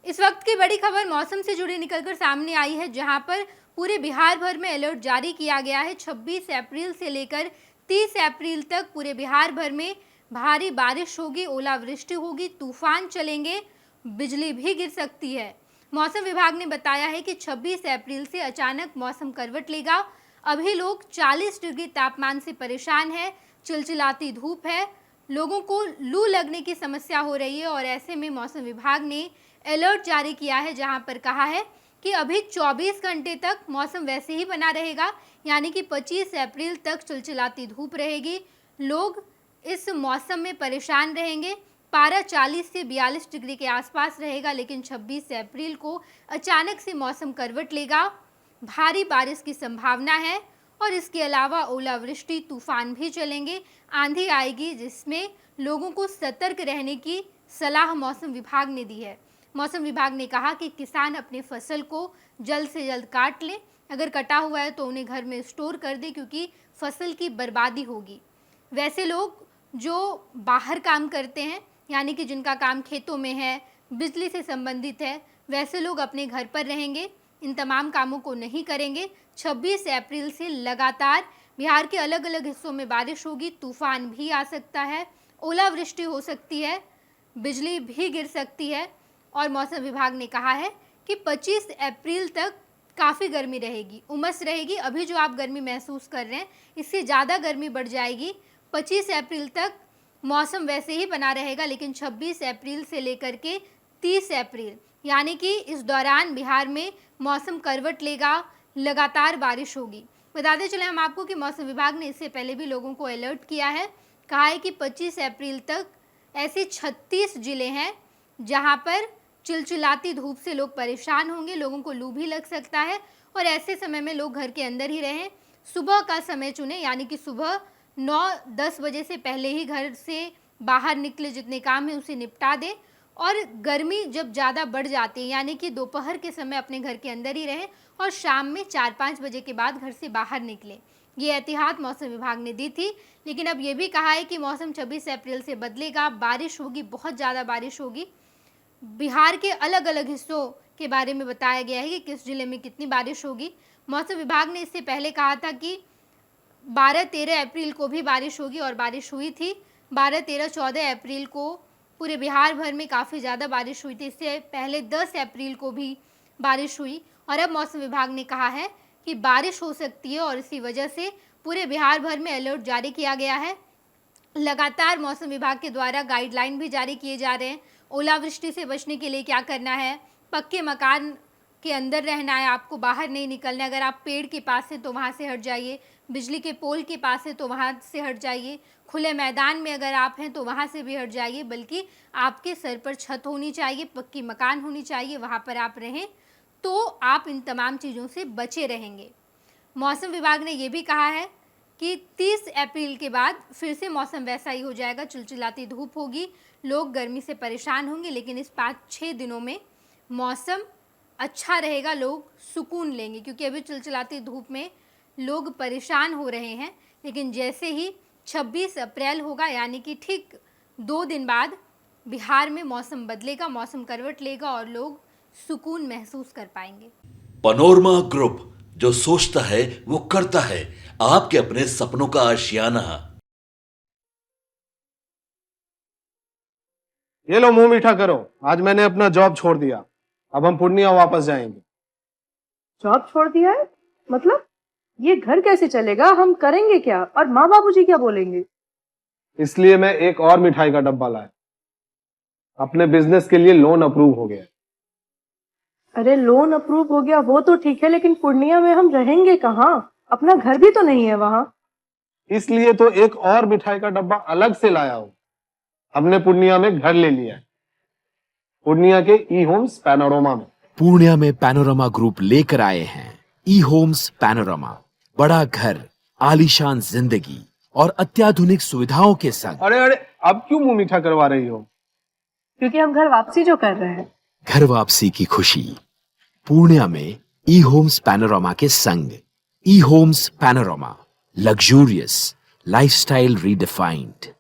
इस वक्त की बड़ी खबर मौसम से जुड़ी निकलकर सामने आई है, जहां पर पूरे बिहार भर में अलर्ट जारी किया गया है। 26 अप्रैल से लेकर 30 अप्रैल तक पूरे बिहार भर में भारी बारिश होगी, ओलावृष्टि होगी, तूफान चलेंगे, बिजली भी गिर सकती है। मौसम विभाग ने बताया है कि 26 अप्रैल से अचानक मौसम करवट लेगा। अभी लोग 40 डिग्री तापमान से परेशान हैं, चिलचिलाती धूप है, लोगों को लू लगने की समस्या हो रही है और ऐसे में मौसम विभाग ने अलर्ट जारी किया है, जहां पर कहा है कि अभी 24 घंटे तक मौसम वैसे ही बना रहेगा, यानी कि 25 अप्रैल तक चिलचिलाती धूप रहेगी। लोग इस मौसम में परेशान रहेंगे। पारा 40 से 42 डिग्री के आसपास रहेगा, लेकिन 26 अप्रैल को अचानक से मौसम करवट लेगा, भारी बारिश की संभावना है और इसके अलावा ओलावृष्टि, तूफान भी चलेंगे, आंधी आएगी, जिसमें लोगों को सतर्क रहने की सलाह मौसम विभाग ने दी है। मौसम विभाग ने कहा कि किसान अपने फसल को जल्द से जल्द काट लें, अगर कटा हुआ है तो उन्हें घर में स्टोर कर दें, क्योंकि फसल की बर्बादी होगी। वैसे लोग जो बाहर काम करते हैं, यानी कि जिनका काम खेतों में है, बिजली से संबंधित है, वैसे लोग अपने घर पर रहेंगे, इन तमाम कामों को नहीं करेंगे। 26 अप्रैल से लगातार बिहार के अलग अलग हिस्सों में बारिश होगी, तूफान भी आ सकता है, ओलावृष्टि हो सकती है, बिजली भी गिर सकती है और मौसम विभाग ने कहा है कि 25 अप्रैल तक काफ़ी गर्मी रहेगी, उमस रहेगी। अभी जो आप गर्मी महसूस कर रहे हैं, इससे ज़्यादा गर्मी बढ़ जाएगी। 25 अप्रैल तक मौसम वैसे ही बना रहेगा, लेकिन 26 अप्रैल से लेकर के 30 अप्रैल, यानी कि इस दौरान बिहार में मौसम करवट लेगा, लगातार बारिश होगी। बताते चले हम आपको कि मौसम विभाग ने इससे पहले भी लोगों को अलर्ट किया है। कहा है कि 25 अप्रैल तक ऐसे 36 जिले हैं जहां पर चिलचिलाती धूप से लोग परेशान होंगे, लोगों को लू भी लग सकता है और ऐसे समय में लोग घर के अंदर ही रहें। सुबह का समय चुनें, यानी कि सुबह 9-10 बजे से पहले ही घर से बाहर निकले, जितने काम है उसे निपटा दें और गर्मी जब ज़्यादा बढ़ जाती है, यानी कि दोपहर के समय अपने घर के अंदर ही रहें और शाम में 4-5 बजे के बाद घर से बाहर निकलें। ये एहतियात मौसम विभाग ने दी थी, लेकिन अब ये भी कहा है कि मौसम 26 अप्रैल से बदलेगा, बारिश होगी, बहुत ज़्यादा बारिश होगी। बिहार के अलग अलग हिस्सों के बारे में बताया गया है कि किस जिले में कितनी बारिश होगी। मौसम विभाग ने इससे पहले कहा था कि 12-13 अप्रैल को भी बारिश होगी और बारिश हुई थी। 12-13-14 अप्रैल को पूरे बिहार भर में काफ़ी ज़्यादा बारिश हुई थी। इससे पहले 10 अप्रैल को भी बारिश हुई और अब मौसम विभाग ने कहा है कि बारिश हो सकती है और इसी वजह से पूरे बिहार भर में अलर्ट जारी किया गया है। लगातार मौसम विभाग के द्वारा गाइडलाइन भी जारी किए जा रहे हैं। ओलावृष्टि से बचने के लिए क्या करना है, पक्के मकान के अंदर रहना है, आपको बाहर नहीं निकलना है। अगर आप पेड़ के पास हैं तो वहाँ से हट जाइए, बिजली के पोल के पास है तो वहाँ से हट जाइए, खुले मैदान में अगर आप हैं तो वहाँ से भी हट जाइए, बल्कि आपके सर पर छत होनी चाहिए, पक्की मकान होनी चाहिए, वहाँ पर आप रहें तो आप इन तमाम चीज़ों से बचे रहेंगे। मौसम विभाग ने ये भी कहा है कि 30 अप्रैल के बाद फिर से मौसम वैसा ही हो जाएगा, चिलचिलाती धूप होगी, लोग गर्मी से परेशान होंगे, लेकिन इस 5-6 दिनों में मौसम अच्छा रहेगा, लोग सुकून लेंगे, क्योंकि अभी चिलचिलाती धूप में लोग परेशान हो रहे हैं। लेकिन जैसे ही 26 अप्रैल होगा, यानी कि ठीक 2 दिन बाद बिहार में मौसम बदलेगा, मौसम करवट लेगा और लोग सुकून महसूस कर पाएंगे। पनोरमा ग्रुप, जो सोचता है वो करता है, आपके अपने सपनों का आशियाना। ये लो मुंह मीठा करो, आज मैंने अपना जॉब छोड़ दिया, अब हम पूर्णिया वापस जाएंगे। जॉब छोड़ दिया है? मतलब ये घर कैसे चलेगा? हम करेंगे क्या? और माँ बाबूजी क्या बोलेंगे? इसलिए मैं एक और मिठाई का डब्बा लाया, अपने बिजनेस के लिए लोन अप्रूव हो गया। अरे लोन अप्रूव हो गया वो तो ठीक है, लेकिन पूर्णिया में हम रहेंगे कहाँ? अपना घर भी तो नहीं है वहाँ। इसलिए तो एक और मिठाई का डब्बा अलग से लाया हूँ। हमने पूर्णिया में घर ले लिया है, पूर्णिया के ई होम्स पैनोरमा में। पूर्णिया में पैनोरमा ग्रुप लेकर आए हैं ई होम्स पैनोरमा, बड़ा घर, आलीशान जिंदगी और अत्याधुनिक सुविधाओं के संग। अरे अरे, अब क्यों मुंह मीठा करवा रही हो? क्योंकि हम घर वापसी जो कर रहे हैं। घर वापसी की खुशी पूर्णिया में ई होम्स पैनोरमा के संग। ई Homes Panorama, luxurious lifestyle redefined.